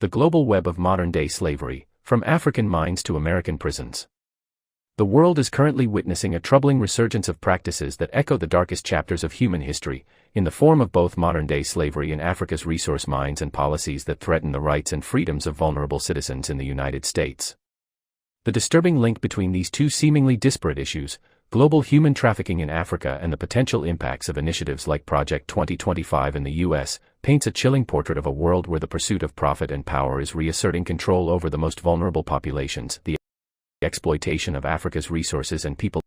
The global web of modern-day slavery, from African mines to American prisons. The world is currently witnessing a troubling resurgence of practices that echo the darkest chapters of human history, in the form of both modern-day slavery in Africa's resource mines and policies that threaten the rights and freedoms of vulnerable citizens in the United States. The disturbing link between these two seemingly disparate issues, global human trafficking in Africa and the potential impacts of initiatives like Project 2025 in the U.S., paints a chilling portrait of a world where the pursuit of profit and power is reasserting control over the most vulnerable populations. The exploitation of Africa's resources and people.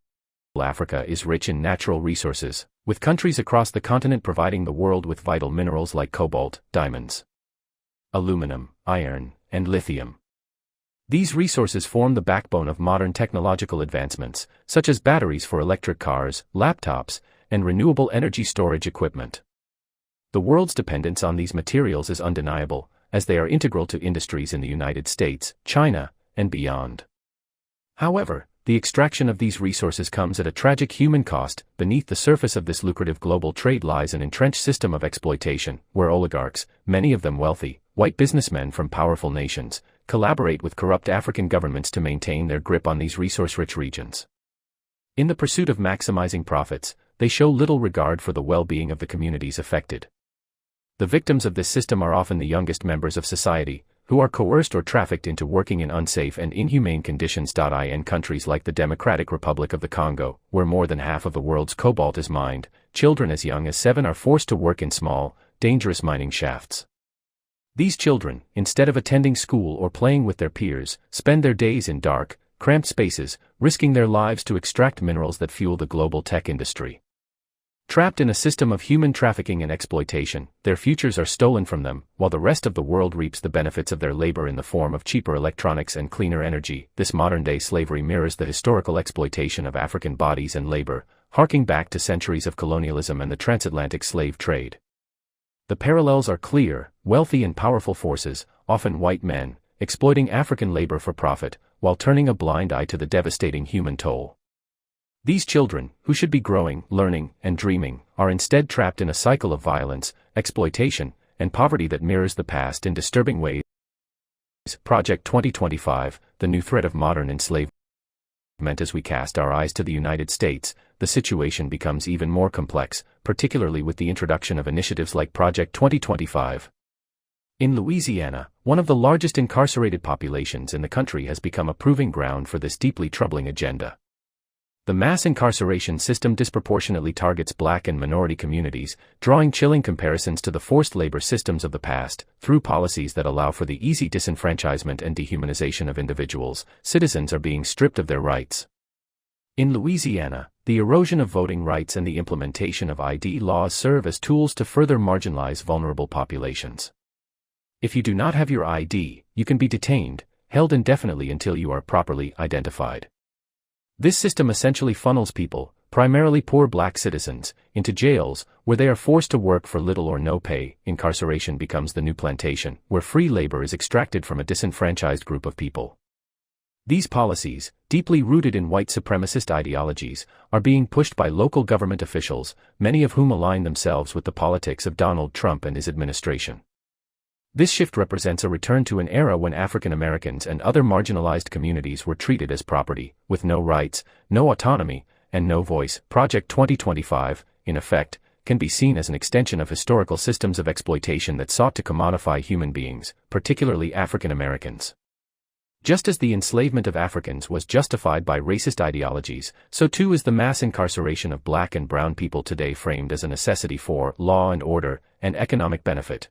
Africa is rich in natural resources, with countries across the continent providing the world with vital minerals like cobalt, diamonds, aluminum, iron, and lithium. These resources form the backbone of modern technological advancements, such as batteries for electric cars, laptops, and renewable energy storage equipment. The world's dependence on these materials is undeniable, as they are integral to industries in the United States, China, and beyond. However, the extraction of these resources comes at a tragic human cost. Beneath the surface of this lucrative global trade lies an entrenched system of exploitation, where oligarchs, many of them wealthy, white businessmen from powerful nations, collaborate with corrupt African governments to maintain their grip on these resource-rich regions. In the pursuit of maximizing profits, they show little regard for the well-being of the communities affected. The victims of this system are often the youngest members of society, who are coerced or trafficked into working in unsafe and inhumane conditions. In countries like the Democratic Republic of the Congo, where more than half of the world's cobalt is mined, children as young as 7 are forced to work in small, dangerous mining shafts. These children, instead of attending school or playing with their peers, spend their days in dark, cramped spaces, risking their lives to extract minerals that fuel the global tech industry. Trapped in a system of human trafficking and exploitation, their futures are stolen from them, while the rest of the world reaps the benefits of their labor in the form of cheaper electronics and cleaner energy. This modern-day slavery mirrors the historical exploitation of African bodies and labor, harking back to centuries of colonialism and the transatlantic slave trade. The parallels are clear: wealthy and powerful forces, often white men, exploiting African labor for profit, while turning a blind eye to the devastating human toll. These children, who should be growing, learning, and dreaming, are instead trapped in a cycle of violence, exploitation, and poverty that mirrors the past in disturbing ways. Project 2025, the new threat of modern enslavement. As we cast our eyes to the United States, the situation becomes even more complex, particularly with the introduction of initiatives like Project 2025. In Louisiana, one of the largest incarcerated populations in the country has become a proving ground for this deeply troubling agenda. The mass incarceration system disproportionately targets Black and minority communities, drawing chilling comparisons to the forced labor systems of the past. Through policies that allow for the easy disenfranchisement and dehumanization of individuals, citizens are being stripped of their rights. In Louisiana, the erosion of voting rights and the implementation of ID laws serve as tools to further marginalize vulnerable populations. If you do not have your ID, you can be detained, held indefinitely until you are properly identified. This system essentially funnels people, primarily poor Black citizens, into jails, where they are forced to work for little or no pay. Incarceration becomes the new plantation, where free labor is extracted from a disenfranchised group of people. These policies, deeply rooted in white supremacist ideologies, are being pushed by local government officials, many of whom align themselves with the politics of Donald Trump and his administration. This shift represents a return to an era when African Americans and other marginalized communities were treated as property, with no rights, no autonomy, and no voice. Project 2025, in effect, can be seen as an extension of historical systems of exploitation that sought to commodify human beings, particularly African Americans. Just as the enslavement of Africans was justified by racist ideologies, so too is the mass incarceration of Black and brown people today framed as a necessity for law and order and economic benefit.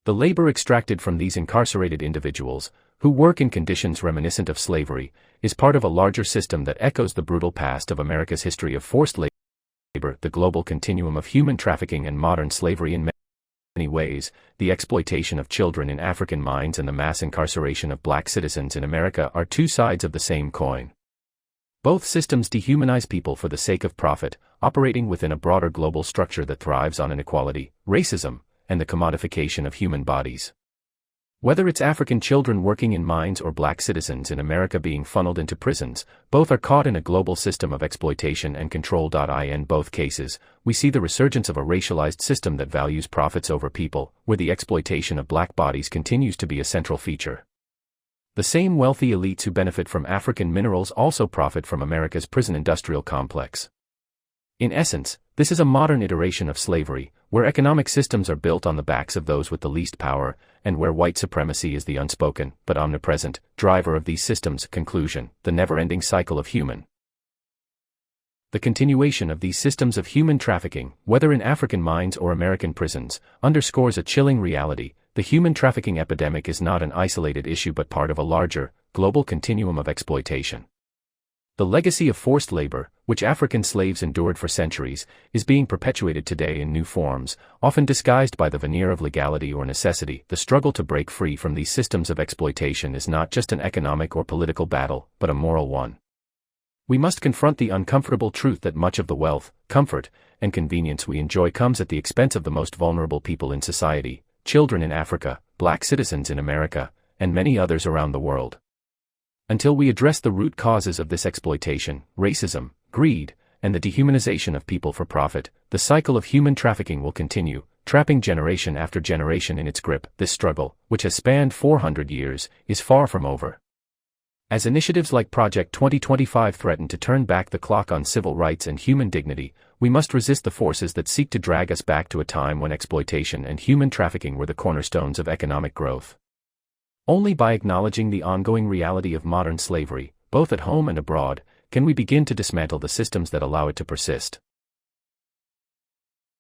The labor extracted from these incarcerated individuals, who work in conditions reminiscent of slavery, is part of a larger system that echoes the brutal past of America's history of forced labor. The global continuum of human trafficking and modern slavery. In many ways, the exploitation of children in African mines and the mass incarceration of Black citizens in America are two sides of the same coin. Both systems dehumanize people for the sake of profit, operating within a broader global structure that thrives on inequality, racism, and the commodification of human bodies. Whether it's African children working in mines or black citizens in America being funneled into prisons, both are caught in a global system of exploitation and control. In both cases, we see the resurgence of a racialized system that values profits over people, where the exploitation of black bodies continues to be a central feature. The same wealthy elites who benefit from African minerals also profit from America's prison industrial complex. In essence, this is a modern iteration of slavery, where economic systems are built on the backs of those with the least power, and where white supremacy is the unspoken, but omnipresent, driver of these systems. Conclusion: the never-ending cycle of human. The continuation of these systems of human trafficking, whether in African mines or American prisons, underscores a chilling reality. The human trafficking epidemic is not an isolated issue but part of a larger, global continuum of exploitation. The legacy of forced labor, which African slaves endured for centuries, is being perpetuated today in new forms, often disguised by the veneer of legality or necessity. The struggle to break free from these systems of exploitation is not just an economic or political battle, but a moral one. We must confront the uncomfortable truth that much of the wealth, comfort, and convenience we enjoy comes at the expense of the most vulnerable people in society: children in Africa, black citizens in America, and many others around the world. Until we address the root causes of this exploitation, racism, greed, and the dehumanization of people for profit, the cycle of human trafficking will continue, trapping generation after generation in its grip. This struggle, which has spanned 400 years, is far from over. As initiatives like Project 2025 threaten to turn back the clock on civil rights and human dignity, we must resist the forces that seek to drag us back to a time when exploitation and human trafficking were the cornerstones of economic growth. Only by acknowledging the ongoing reality of modern slavery, both at home and abroad, can we begin to dismantle the systems that allow it to persist.